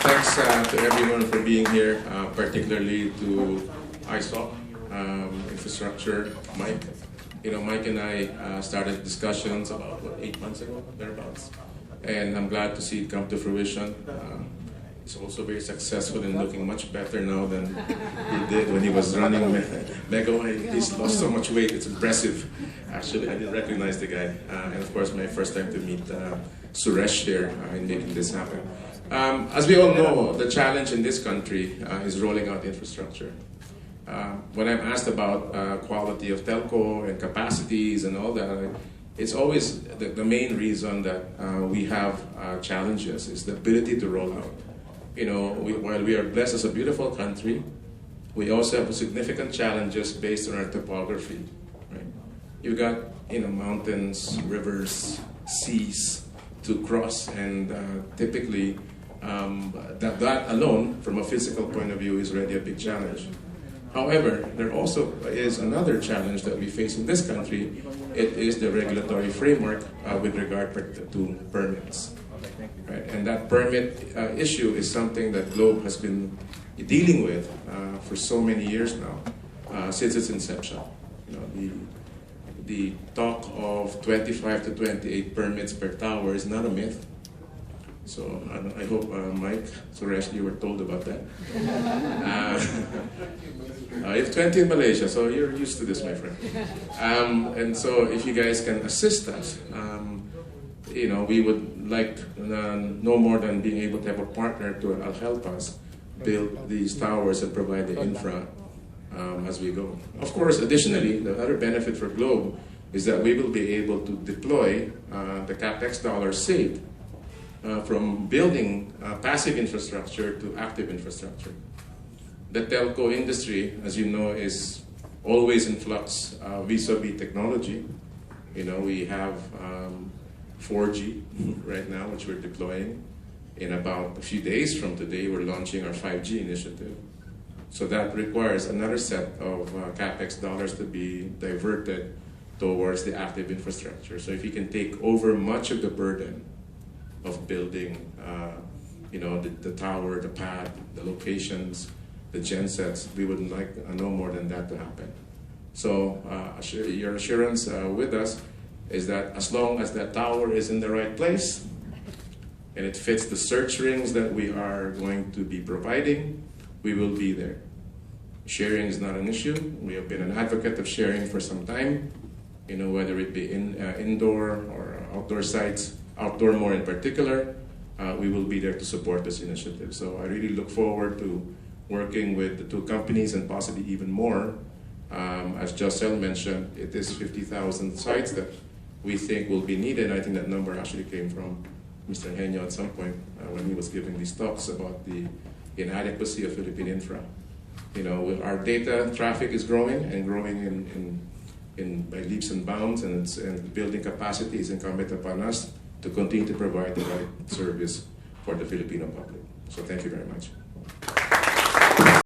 Thanks to everyone for being here, particularly to ISOC, infrastructure, Mike. You know, Mike and I started discussions about, 8 months ago, thereabouts. And I'm glad to see it come to fruition. He's also very successful in looking much better now than he did when he was running Mega. He's lost so much weight, it's impressive. Actually, I didn't recognize the guy. And of course, my first time to meet Suresh here in making this happen. As we all know, the challenge in this country is rolling out infrastructure. When I'm asked about quality of telco and capacities and all that, it's always the main reason that we have challenges is the ability to roll out. You know, while we are blessed as a beautiful country, we also have significant challenges based on our topography. Right? You've got mountains, rivers, seas to cross, and typically that alone, from a physical point of view, is already a big challenge. However, there also is another challenge that we face in this country. It is the regulatory framework with regard to permits. Right? And that permit issue is something that Globe has been dealing with for so many years now, since its inception. You know, the talk of 25 to 28 permits per tower is not a myth. So I hope, Mike, Suresh, you were told about that. You have 20 in Malaysia, so you're used to this, my friend. And so if you guys can assist us, we would like no more than being able to have a partner to help us build these towers and provide the infra as we go. Of course, additionally, the other benefit for Globe is that we will be able to deploy the CapEx dollars saved from building passive infrastructure to active infrastructure. The telco industry, as you know, is always in flux vis-a-vis technology. You know, we have 4G right now, which we're deploying. In about a few days from today, we're launching our 5G initiative. So that requires another set of CapEx dollars to be diverted towards the active infrastructure. So if you can take over much of the burden of building, the tower, the pad, the locations, the gensets, we would like no more than that to happen. So your assurance with us is that as long as that tower is in the right place and it fits the search rings that we are going to be providing, we will be there. Sharing is not an issue. We have been an advocate of sharing for some time, whether it be indoor or outdoor sites, outdoor more in particular, we will be there to support this initiative. So I really look forward to working with the two companies and possibly even more. As Josel mentioned, it is 50,000 sites that we think will be needed. I think that number actually came from Mr. Henyo at some point when he was giving these talks about the inadequacy of Philippine infra. Our data traffic is growing and growing by leaps and bounds, and building capacity is incumbent upon us to continue to provide the right service for the Filipino public. So thank you very much.